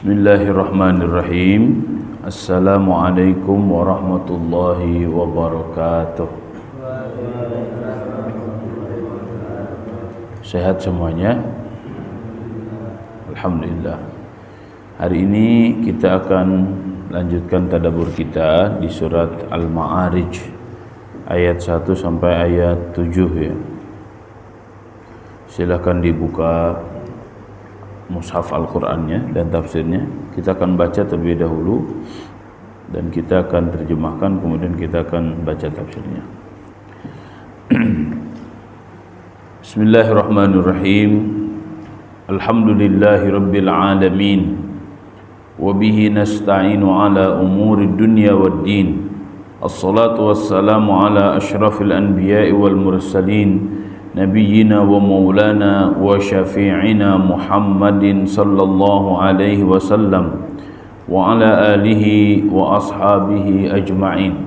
Bismillahirrahmanirrahim. Assalamualaikum warahmatullahi wabarakatuh. Sehat semuanya? Alhamdulillah. Hari ini kita akan lanjutkan tadabbur kita di surat Al-Ma'arij ayat 1 sampai ayat 7 ya. Silakan dibuka mushaf Al-Qur'annya dan tafsirnya. Kita akan baca terlebih dahulu dan kita akan terjemahkan, kemudian kita akan baca tafsirnya. Bismillahirrahmanirrahim. Alhamdulillahi rabbil alamin. Wa bihi nasta'inu ala umuri dunya waddin. Assalatu wassalamu ala asyrafil anbiya'i wal mursalin. Nabiyyina wa maulana wa syafi'ina Muhammadin sallallahu alaihi wasallam wa ala alihi wa ashabihi ajma'in.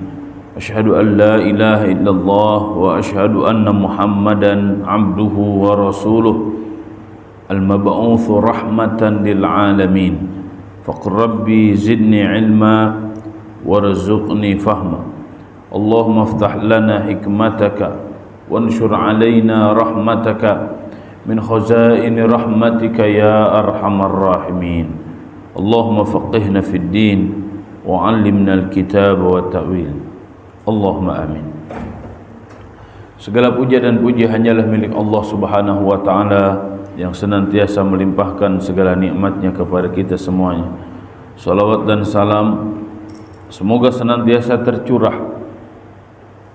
Asyhadu an la ilaha illallah wa asyhadu anna Muhammadan abduhu wa rasuluh al-mab'utsu rahmatan lil alamin. Faqur rabbi zidni ilma warzuqni fahma. Allahumma iftah lana hikmataka وانشر علينا رحمتك من خزائن رحمتك يا أرحم الراحمين اللهم فقهنا في الدين وعلمنا الكتاب والتأويل اللهم آمين. Segala puja dan puji hanyalah milik Allah Subhanahu wa ta'ala yang senantiasa melimpahkan segala nikmatnya kepada kita semuanya. Salawat dan salam semoga senantiasa tercurah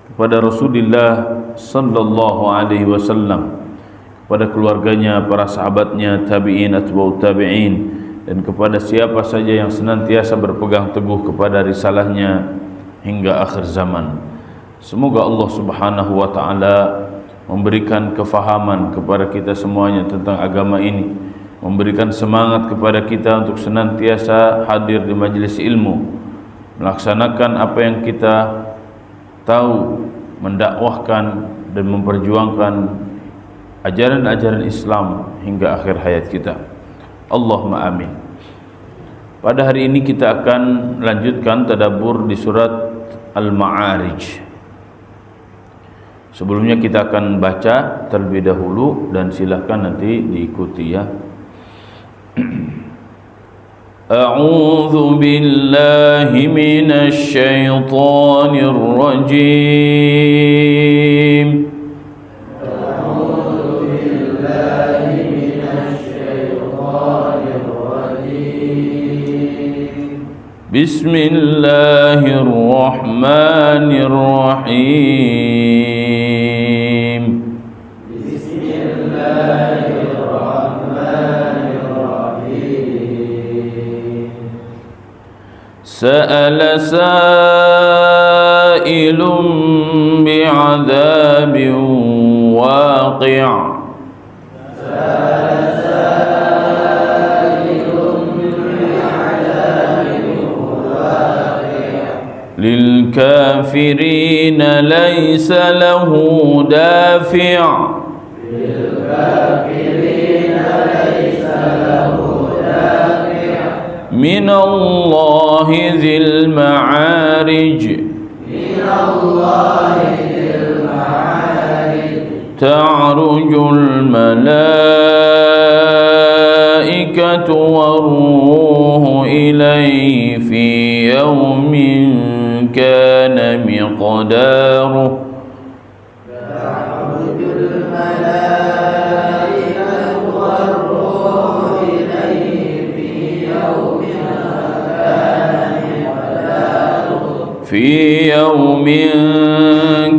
kepada Rasulullah sallallahu alaihi wasallam, kepada keluarganya, para sahabatnya, tabi'in, atba'ut tabi'in, dan kepada siapa saja yang senantiasa berpegang teguh kepada risalahnya hingga akhir zaman. Semoga Allah Subhanahu wa ta'ala memberikan kefahaman kepada kita semuanya tentang agama ini, memberikan semangat kepada kita untuk senantiasa hadir di majelis ilmu, melaksanakan apa yang kita tahu, mendakwahkan dan memperjuangkan ajaran-ajaran Islam hingga akhir hayat kita. Allahumma amin. Pada hari ini kita akan lanjutkan tadabbur di surat Al-Ma'arij. Sebelumnya kita akan baca terlebih dahulu dan silakan nanti diikuti ya. A'udzu billahi minasy syaithanir rajim. A'udzu billahi minasy syaithanir rajim. Bismillahirrahmanirrahim. سأل سائل بعذاب واقع للكافرين ليس له دافع من الله ذي المعارج تعرج الملائكة والروح إليه في يوم كان مقداره في يوم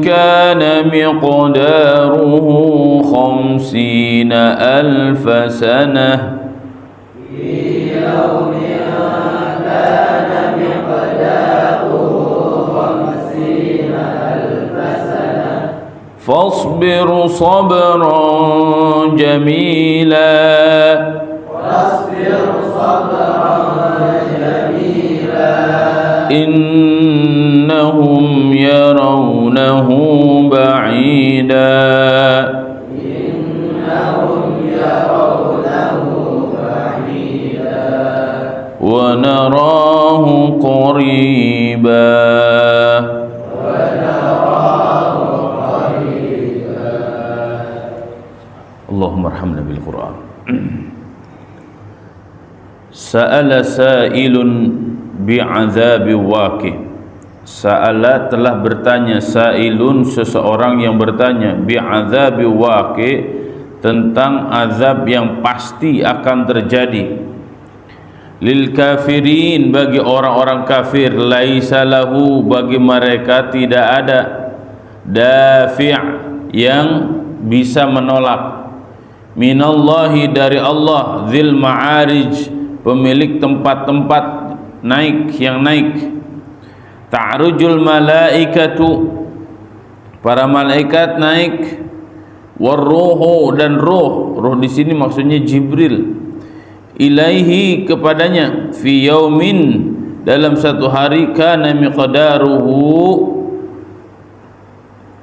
كان مقداره 50,000 سنة فاصبر صبرا جميلا إنهم يرونه بعيدا قريبا اللهم ارحمنا بالقرآن. Sa'ala sa'ilun bi'adzabi waqi'. Sa'ala telah bertanya, sa'ilun seseorang yang bertanya, bi'adzabi waqi', tentang azab yang pasti akan terjadi. Lil kafirin, bagi orang-orang kafir, laisa lahu, bagi mereka tidak ada dafi' yang bisa menolak, minallahi, dari Allah, dzil ma'arij, pemilik tempat-tempat naik yang naik. Ta'rujul malaikatu, para malaikat naik, warruhu, dan ruh di sini maksudnya Jibril, ilaihi, kepadanya, fi yaumin, dalam satu hari, kana miqdaruhu,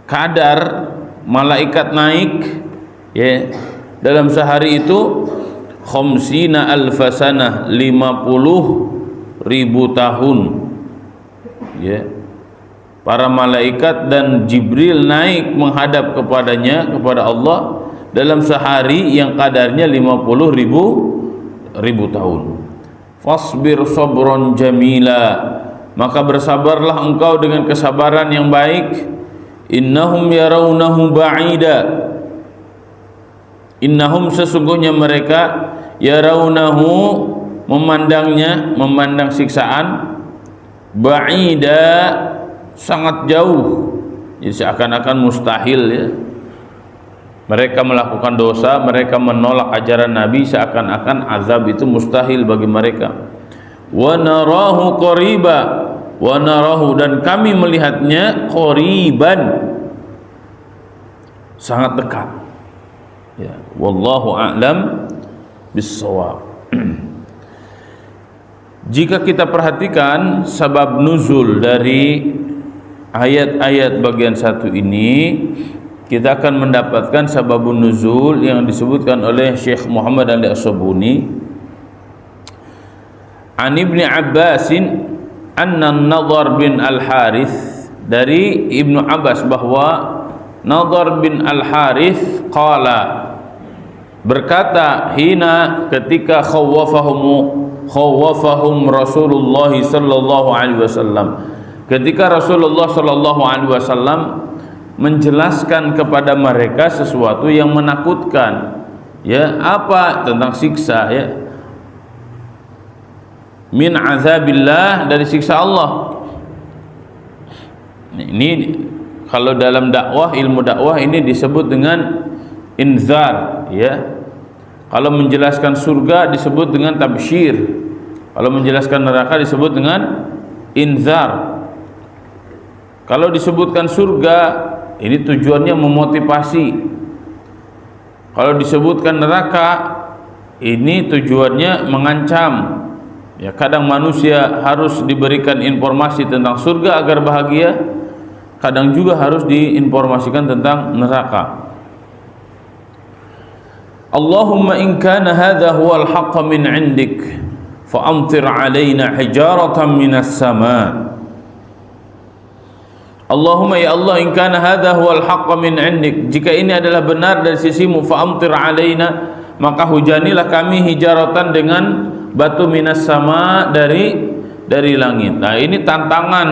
kadar malaikat naik ya dalam sehari itu, khamsina alfasanah, 50.000 tahun ya. Para malaikat dan Jibril naik menghadap kepadanya, kepada Allah, dalam sehari yang kadarnya 50.000 tahun. Fasbir sabron jamila, maka bersabarlah engkau dengan kesabaran yang baik. Innahum yarawnahu ba'ida, innahum, sesungguhnya mereka, yarawnahu, memandangnya, memandang siksaan, ba'ida, sangat jauh. Jadi seakan-akan mustahil ya. Mereka melakukan dosa, mereka menolak ajaran Nabi, seakan-akan azab itu mustahil bagi mereka. Wa narahu qariba, wa narahu, dan kami melihatnya, qariban, sangat dekat ya. Wallahu a'lam bissawab. Jika kita perhatikan sabab nuzul dari ayat-ayat bagian satu ini, kita akan mendapatkan sababun nuzul yang disebutkan oleh Syekh Muhammad Ali As-Sabuni. An Ibni Abbasin anna Nadhr bin Al-Harith, dari Ibnu Abbas bahwa Nadhr bin Al-Harith qala, berkata, hina, ketika khawwafahum Rasulullah sallallahu alaihi wasallam, ketika Rasulullah sallallahu alaihi wasallam menjelaskan kepada mereka sesuatu yang menakutkan ya, apa, tentang siksa ya, min azabillah, dari siksa Allah. Ini kalau dalam dakwah, ilmu dakwah ini disebut dengan inzar ya. Kalau menjelaskan surga disebut dengan tabsyir, kalau menjelaskan neraka disebut dengan inzar. Kalau disebutkan surga, ini tujuannya memotivasi. Kalau disebutkan neraka, ini tujuannya mengancam ya. Kadang manusia harus diberikan informasi tentang surga agar bahagia, kadang juga harus diinformasikan tentang neraka. Allahumma in kana hadha huwal haqqa min 'indik fa amtir 'alaina hijaratan minas sama'. Allahumma, ya Allah, in kana hadha huwal haqqa min 'indik, jika ini adalah benar dari sisimu, fa amtir 'alaina, maka hujanilah kami, hijaratan, dengan batu, minas sama', dari langit. Nah, ini tantangan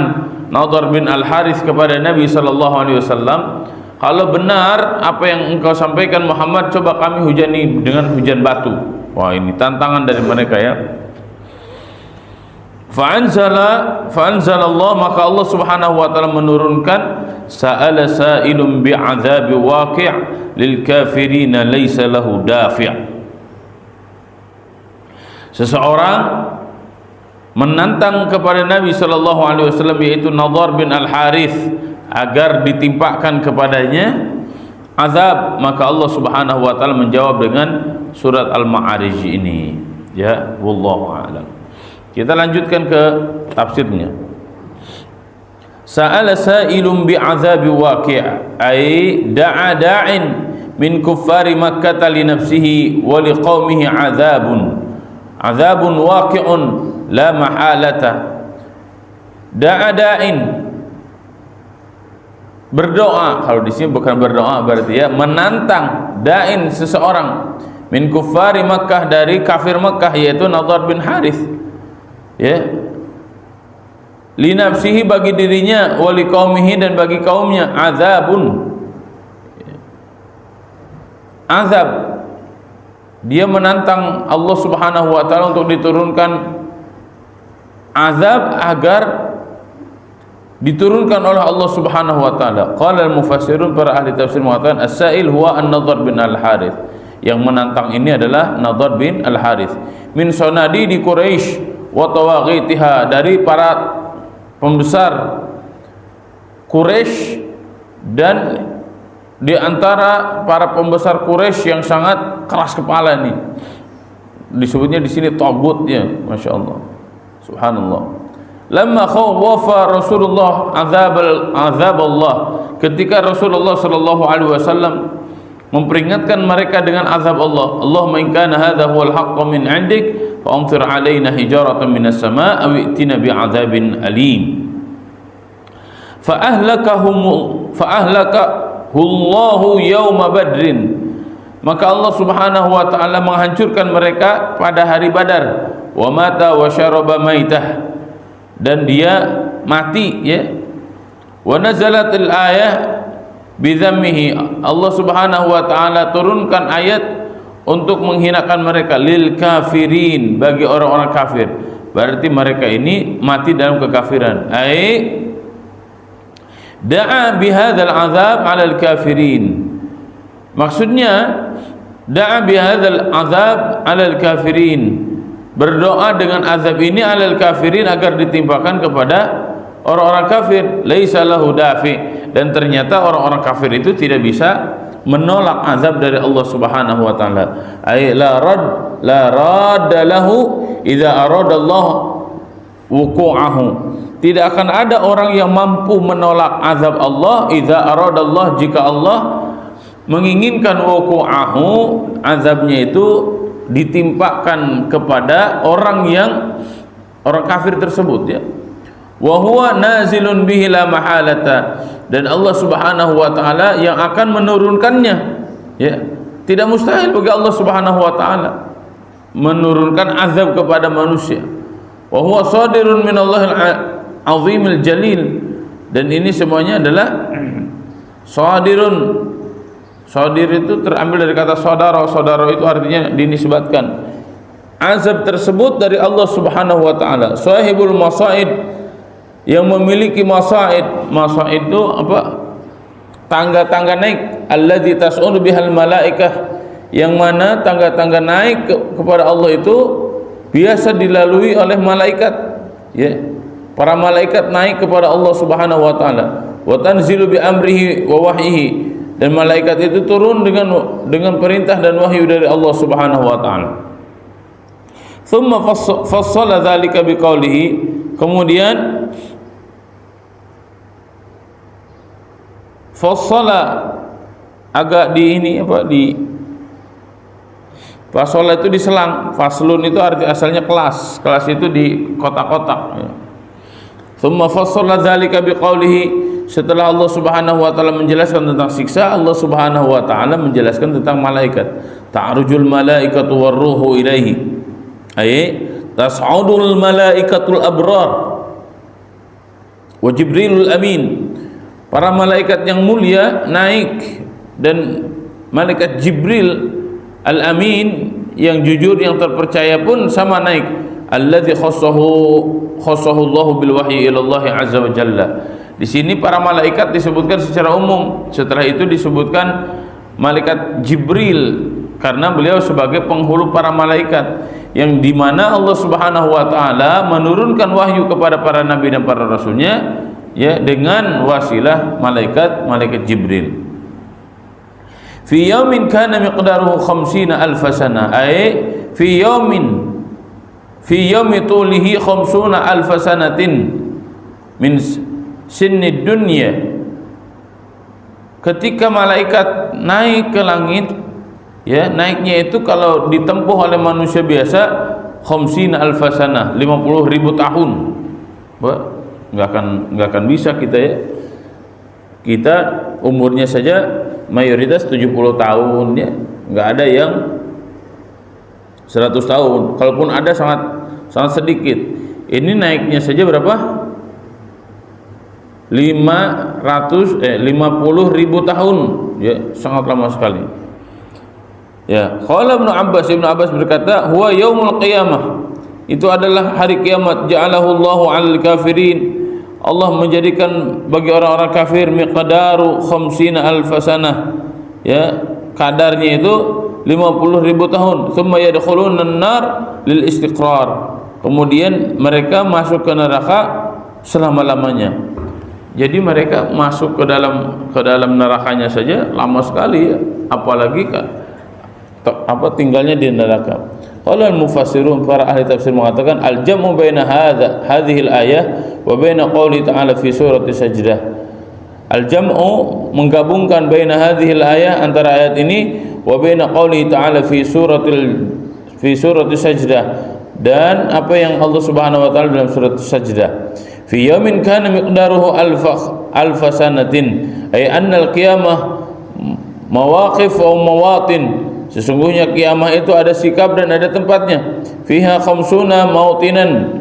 Nadhr bin Al-Harith kepada Nabi sallallahu alaihi wasallam. Kalau benar apa yang engkau sampaikan Muhammad, coba kami hujani dengan hujan batu. Wah, ini tantangan dari mereka ya. Fa'anzalallah, maka Allah subhanahu wa ta'ala menurunkan, sa'ala sa'ilun bi'adzabi waqi' lil kafirina laysa lahu dafi'. Seseorang menantang kepada Nabi sallallahu alaihi wasallam, yaitu Nadhr bin Al-Harith, agar ditimpakan kepadanya azab, maka Allah subhanahu wa ta'ala menjawab dengan surat Al-Ma'arij ini ya. Wallahu a'lam. Kita lanjutkan ke tafsirnya. Sa'ala sa'ilun bi'adzabi waqi', ay da'a da'in min kuffari Makkah li nafsihi wa liqaumihi azabun waqi'un la mahalata. da'in, berdoa. Kalau di sini bukan berdoa berarti ya menantang, da'in seseorang min kuffari Makkah, dari kafir Makkah, yaitu Nadhr bin Harith, ya, li nafsihi, bagi dirinya, wa li qaumihi, dan bagi kaumnya, azabun, azab. Dia menantang Allah Subhanahu wa taala untuk diturunkan azab, agar diturunkan oleh Allah Subhanahu wa taala. Qala al-mufassirun, para ahli tafsir mengatakan as-sa'il huwa an-Nadhr bin al-Harith. Yang menantang ini adalah Nadhr bin al-Harith. Min sanadi di Quraisy wa tawaghitiha, dari para pembesar Quraisy dan di antara para pembesar Quraisy yang sangat keras kepala nih. Disebutnya di sini tagut ya, Masya Allah, Subhanallah. Lamma khawafa Rasulullah azab Allah, ketika Rasulullah sallallahu alaihi wasallam memperingatkan mereka dengan azab Allah. Allahumma in kana hadha huwal haqqu min 'indik fa amtir 'alaina hijaratan minas sama' aw i'tina bi'adzabin alim. Fa ahlakahum Allahu yauma badrin, maka Allah Subhanahu wa taala menghancurkan mereka pada hari Badar. Wa mata wa syaraba maitah, dan dia mati ya. Wa nazalatil ayah bidzammihi, Allah Subhanahu wa taala turunkan ayat untuk menghinakan mereka, lil kafirin, bagi orang-orang kafir. Berarti mereka ini mati dalam kekafiran. Da'a bihadzal azab 'alal kafirin. Maksudnya da'a bihadzal azab 'alal kafirin, berdoa dengan azab ini 'alal kafirin, agar ditimpakan kepada orang-orang kafir. Laisa lahu dafi, dan ternyata orang-orang kafir itu tidak bisa menolak azab dari Allah Subhanahu wa taala. Ay la radda lahu idza arada Allah wuqu'ahu. Tidak akan ada orang yang mampu menolak azab Allah idza aradallah, jika Allah menginginkan wuqu'ahu, azabnya itu ditimpakan kepada orang kafir tersebut ya. Wa huwa nazilun bihi la mahalata, dan Allah Subhanahu wa taala yang akan menurunkannya ya. Tidak mustahil bagi Allah Subhanahu wa taala menurunkan azab kepada manusia. Wa huwa sadirun minallahil azimil jalil, dan ini semuanya adalah sadirun. Sadir itu terambil dari kata saudara. Saudara itu artinya dinisbatkan. Azab tersebut dari Allah Subhanahu wa taala. Sahibul masaid, yang memiliki masaid. Masaid itu apa? Tangga-tangga naik. Alladzi tas'udu bihal malaikah, yang mana tangga-tangga naik kepada Allah itu biasa dilalui oleh malaikat ya. Para malaikat naik kepada Allah Subhanahu wa taala. Wa tanzilu bi amrihi wa wahyihi, dan malaikat itu turun dengan perintah dan wahyu dari Allah Subhanahu wa taala. Thumma fassala dzalika biqaulihi, kemudian fassala agak di ini apa, di fassala itu diselang. Faslun itu arti asalnya kelas. Kelas itu di kotak-kotak ya. Thumma fassala dzalika biqaulihi, setelah Allah Subhanahu wa taala menjelaskan tentang siksa, Allah Subhanahu wa taala menjelaskan tentang malaikat. Ta'rujul malaikatu warruhu ilaihi, ay tas'udul malaikatul abrar wa Jibrilul amin. Para malaikat yang mulia naik, dan malaikat Jibril al-amin yang jujur, yang terpercaya pun sama naik. Alladzi khassahu Allahu bil wahyi ila Allah azza wa jalla. Di sini para malaikat disebutkan secara umum. Setelah itu disebutkan malaikat Jibril, karena beliau sebagai penghulu para malaikat, yang dimana Allah Subhanahu wa taala menurunkan wahyu kepada para nabi dan para rasulnya ya, dengan wasilah malaikat Jibril. Fi yaumin kana miqdaruhu 50,000 sana, ay fi yaumi tulihi 50,000 sanatin min sinni dunya. Ketika malaikat naik ke langit ya, naiknya itu kalau ditempuh oleh manusia biasa 50,000 sana, 50.000 tahun. nggak akan bisa kita ya. Kita umurnya saja mayoritas 70 tahun ya, nggak ada yang 100 tahun. Kalaupun ada sangat sedikit. Ini naiknya saja berapa? 50 ribu tahun ya, sangat lama sekali ya. Qala Ibnu Abbas berkata, huwa yaumul qiyamah, itu adalah hari kiamat. Ja'alahu Allahu 'alal kafirin, Allah menjadikan bagi orang-orang kafir miqdaru 50,000 sanah ya, kadarnya itu 50.000 tahun. Tsumma yadkhuluna an-nar lil istiqrar, kemudian mereka masuk ke neraka selama-lamanya. Jadi mereka masuk ke dalam nerakanya saja lama sekali ya, apalagi tinggalnya di neraka. Qala al-mufassirun, para ahli tafsir mengatakan al-jam'u baina hadhihi al-ayah wa baina qouli ta'ala fi surati Sajdah. Al-jam'u menggabungkan baina hadhihi al-ayah, antara ayat ini, wa baina qouli ta'ala fi surati Sajdah, dan apa yang Allah Subhanahu wa taala dalam surat Sajdah. Fi yaumin kana miqdaruhu alfa sanatin, ay anna al-qiyamah mawaqif aw mawatin, sesungguhnya kiamah itu ada sikap dan ada tempatnya. Fiha khamsuna mautinan,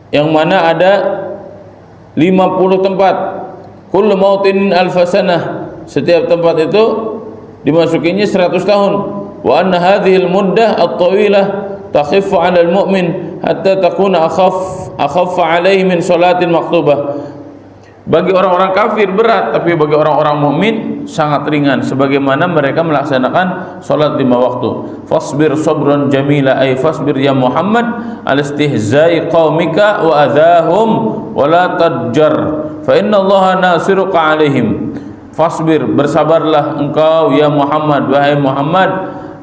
yang mana ada 50 tempat. Kullu mautin alfa sanah, setiap tempat itu dimasukinya 100 tahun. Wa anna hadhihi al-muddah at-tawilah takhiffu 'ala al-mu'min hatta takuna akhaffa 'alaihi min salatin maktubah. Bagi orang-orang kafir berat, tapi bagi orang-orang mukmin sangat ringan, sebagaimana mereka melaksanakan salat 5 waktu. Fasbir sabran jamila, ay fasbir ya Muhammad al istihza'i qaumika wa adahum wa la tadjar fa inna Allaha nasiruka 'alaihim. Fasbir, bersabarlah engkau ya Muhammad, wahai Muhammad,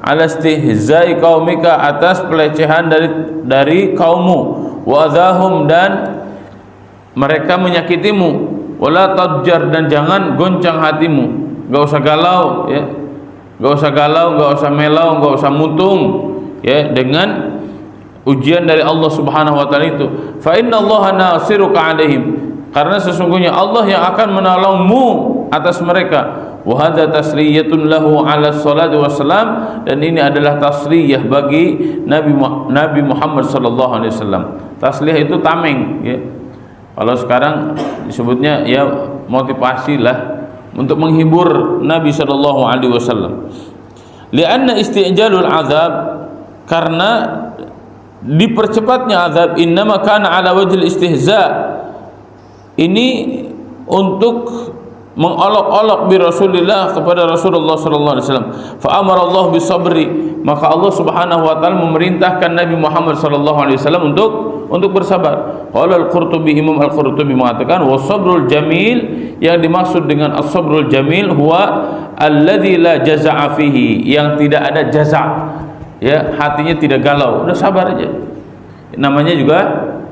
ala istihza'i qaumika, atas pelecehan dari kaummu, wa adahum, dan mereka menyakitimu, wala tadjar, dan jangan goncang hatimu. Enggak usah galau ya, enggak usah galau, enggak usah melau, enggak usah mutung ya dengan ujian dari Allah Subhanahu wa taala itu. Fa innallaha nasiruka 'alaihim, karena sesungguhnya Allah yang akan menolongmu atas mereka. Wa hadza tasliyatun lahu 'ala salatu wassalam, dan ini adalah tasliyah bagi Nabi Muhammad sallallahu alaihi wasallam. Tasliyah itu tameng ya. Kalau sekarang disebutnya ya motivasi lah, untuk menghibur Nabi sallallahu alaihi wasallam. Lianna isti'jalul azab, karena dipercepatnya azab, innama kana ala wajhil istihza, ini untuk mengolok-olok bi Rasulillah, kepada Rasulullah sallallahu alaihi wasallam. Fa amara Allah bisabri, maka Allah Subhanahu wa taala memerintahkan Nabi Muhammad sallallahu alaihi wasallam untuk bersabar. Qala al-Qurtubi, Imam al-Qurtubi mengatakan, was-sabrul jamil, yang dimaksud dengan as-sabrul jamil huwa alladzi la jaza'a fihi, yang tidak ada jaza' ya, hatinya tidak galau, udah sabar aja. Namanya juga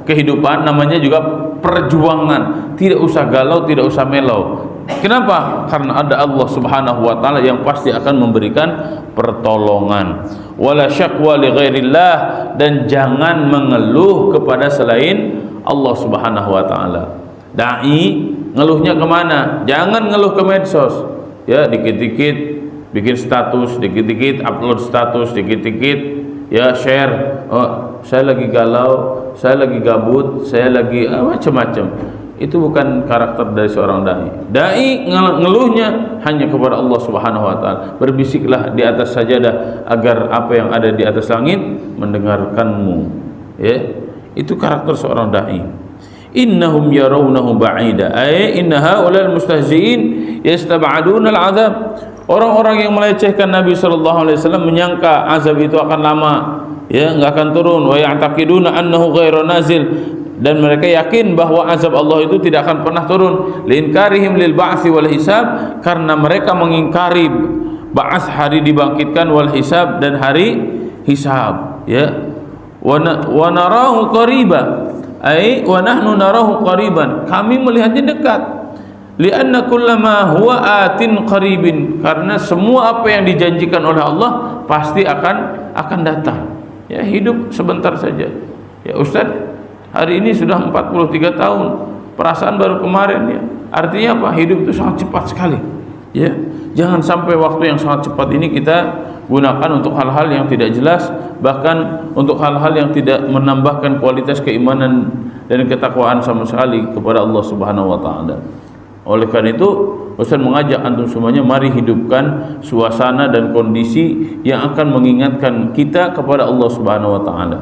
kehidupan, namanya juga perjuangan, tidak usah galau, tidak usah melau. Kenapa? Karena ada Allah Subhanahu wa taala yang pasti akan memberikan pertolongan. Wala syaqwa li ghairillah, dan jangan mengeluh kepada selain Allah Subhanahu wa taala. Dai ngeluhnya kemana? Jangan ngeluh ke medsos ya, dikit-dikit bikin status, dikit-dikit upload status, dikit-dikit ya share, oh, saya lagi galau, saya lagi gabut, saya lagi macam-macam. Itu bukan karakter dari seorang dai. Dai ngeluhnya hanya kepada Allah Subhanahu wa taala. Berbisiklah di atas sajadah agar apa yang ada di atas langit mendengarkanmu. Ya. Itu karakter seorang dai. Innahum yarawnahu ba'ida, ay inna haulal mustahzi'in yastab'aduna al-'adzab. Orang-orang yang melecehkan Nabi sallallahu alaihi wasallam menyangka azab itu akan lama, ya, enggak akan turun. Wa ya'taqiduna annahu ghairu nazil, dan mereka yakin bahwa azab Allah itu tidak akan pernah turun. Liinkarihim lil ba'tsi wal hisab, karena mereka mengingkari ba'ats, hari dibangkitkan, wal hisab, dan hari hisab ya. Wa narahu qariba, ai wa nahnu narahu qariban, kami melihatnya dekat. Lianna kullama huwa atin qaribin, karena semua apa yang dijanjikan oleh Allah pasti akan datang ya. Hidup sebentar saja ya Ustaz, Hari ini sudah 43 tahun. Perasaan baru kemarin ya. Artinya apa? Hidup itu sangat cepat sekali. Ya. Jangan sampai waktu yang sangat cepat ini kita gunakan untuk hal-hal yang tidak jelas, bahkan untuk hal-hal yang tidak menambahkan kualitas keimanan dan ketakwaan sama sekali kepada Allah Subhanahu wa taala. Oleh karena itu, Ustaz mengajak antum semuanya, mari hidupkan suasana dan kondisi yang akan mengingatkan kita kepada Allah Subhanahu wa taala.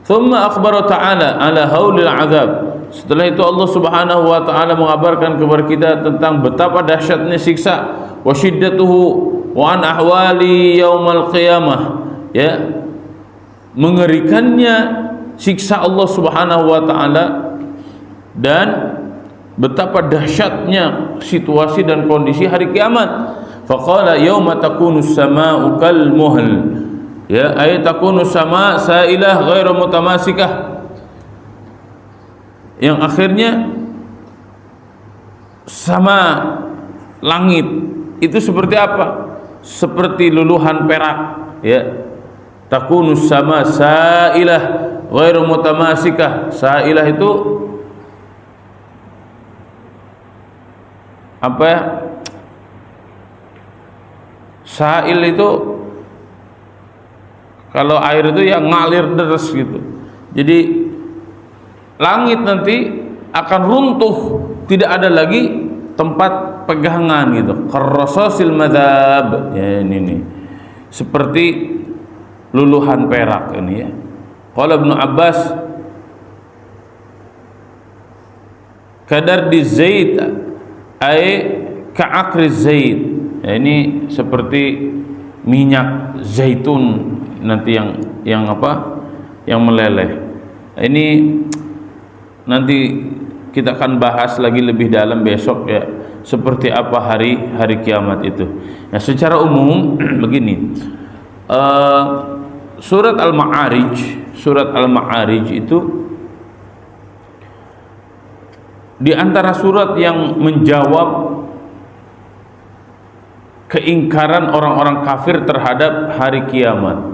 Thumma akhbara ta'ala ala haulil azab. Setelah itu Allah Subhanahu wa taala mengabarkan kepada kita tentang betapa dahsyatnya siksa, wa syiddatuhu wa an ahwali yaumal qiyamah, ya, mengerikannya siksa Allah Subhanahu wa taala dan betapa dahsyatnya situasi dan kondisi hari kiamat. Faqala yauma takunus samaa'u kal muhl, ya, ay takunus sama' sa'ilah ghairu mutamasikah, yang akhirnya sama langit itu seperti apa? Seperti luluhan perak, ya. Takunus sama sa'ilah ghairu mutamasikah. Sa'ilah itu apa ya? Sa'il itu kalau air itu yang ngalir deras gitu. Jadi langit nanti akan runtuh, tidak ada lagi tempat pegangan gitu. Qarrasasil madhab, ya, ini seperti luluhan perak ini, ya. Qala Ibnu Abbas, kadar di zait ay ka'akri zait, ya, ini seperti minyak zaitun nanti yang apa, yang meleleh. Ini nanti kita akan bahas lagi lebih dalam besok, ya, seperti apa hari kiamat itu. Ya, secara umum begini, surat Al-Ma'arij itu di antara surat yang menjawab keingkaran orang-orang kafir terhadap hari kiamat.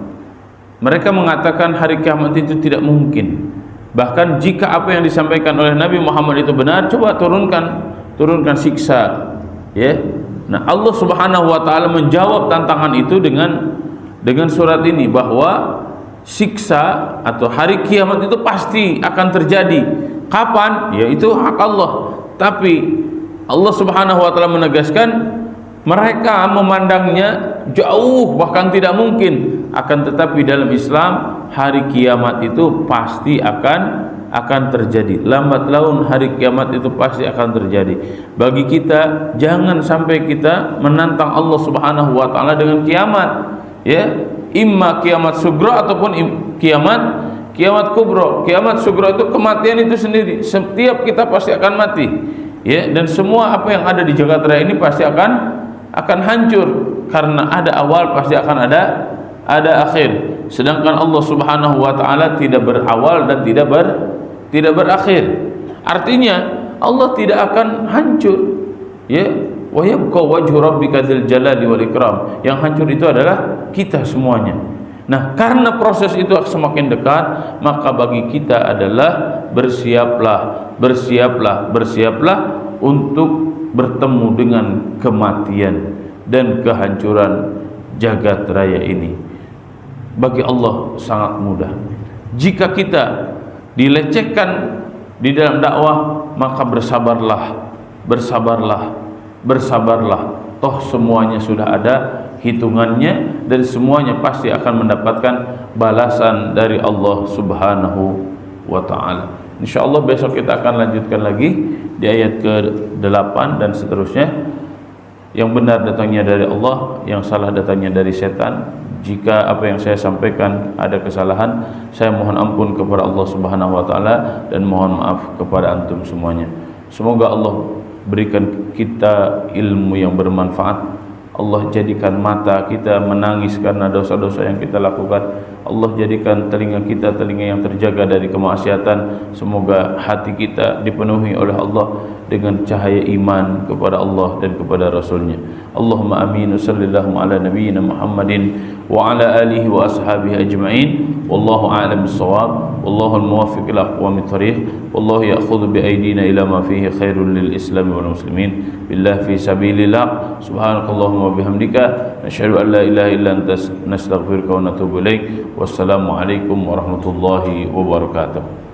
Mereka mengatakan hari kiamat itu tidak mungkin. Bahkan jika apa yang disampaikan oleh Nabi Muhammad itu benar, coba turunkan siksa, ya. Nah, Allah Subhanahu wa taala menjawab tantangan itu dengan surat ini, bahwa siksa atau hari kiamat itu pasti akan terjadi. Kapan? Ya, itu hak Allah. Tapi Allah Subhanahu wa taala menegaskan mereka memandangnya jauh, bahkan tidak mungkin. Akan tetapi dalam Islam hari kiamat itu pasti akan terjadi. Lambat laun hari kiamat itu pasti akan terjadi. Bagi kita, jangan sampai kita menantang Allah Subhanahu wa taala dengan kiamat, ya. Imma kiamat sugra ataupun kiamat kubro. Kiamat sugra itu kematian itu sendiri. Setiap kita pasti akan mati, ya, dan semua apa yang ada di jagat raya ini pasti akan hancur, karena ada awal pasti akan ada akhir. Sedangkan Allah Subhanahu wa taala tidak berawal dan tidak berakhir. Artinya Allah tidak akan hancur, ya. Wa yabqa wajhu rabbika dzil jalali wal ikram. Yang hancur itu adalah kita semuanya. Nah, karena proses itu semakin dekat, maka bagi kita adalah bersiaplah untuk bertemu dengan kematian dan kehancuran jagat raya ini. Bagi Allah sangat mudah. Jika kita dilecehkan di dalam dakwah, maka bersabarlah. Toh semuanya sudah ada hitungannya, dan semuanya pasti akan mendapatkan balasan dari Allah Subhanahu wa taala. Insyaallah besok kita akan lanjutkan lagi di ayat ke-8 dan seterusnya. Yang benar datangnya dari Allah, yang salah datangnya dari setan. Jika apa yang saya sampaikan ada kesalahan, saya mohon ampun kepada Allah Subhanahu wa taala dan mohon maaf kepada antum semuanya. Semoga Allah berikan kita ilmu yang bermanfaat. Allah jadikan mata kita menangis karena dosa-dosa yang kita lakukan. Allah jadikan telinga kita telinga yang terjaga dari kemaksiatan. Semoga hati kita dipenuhi oleh Allah dengan cahaya iman kepada Allah dan kepada Rasulnya. Allahumma amin. Sallallahu ala nabiyyina Muhammadin wa ala alihi wa ashabihi ajma'in. Wallahu a'lam bissawab. Wallahu al-muwaffiq ila aqwamit thariq. Wallahu ya'khudhu bi aydina ila ma fihi khairul lil Islam wal muslimin. Billah fi sabilillah. Subhanakallahumma wa bihamdika nasyhadu an la ilaha illa anta nastaghfiruka wa natubu ilaik. Wassalamu alaikum warahmatullahi wabarakatuh.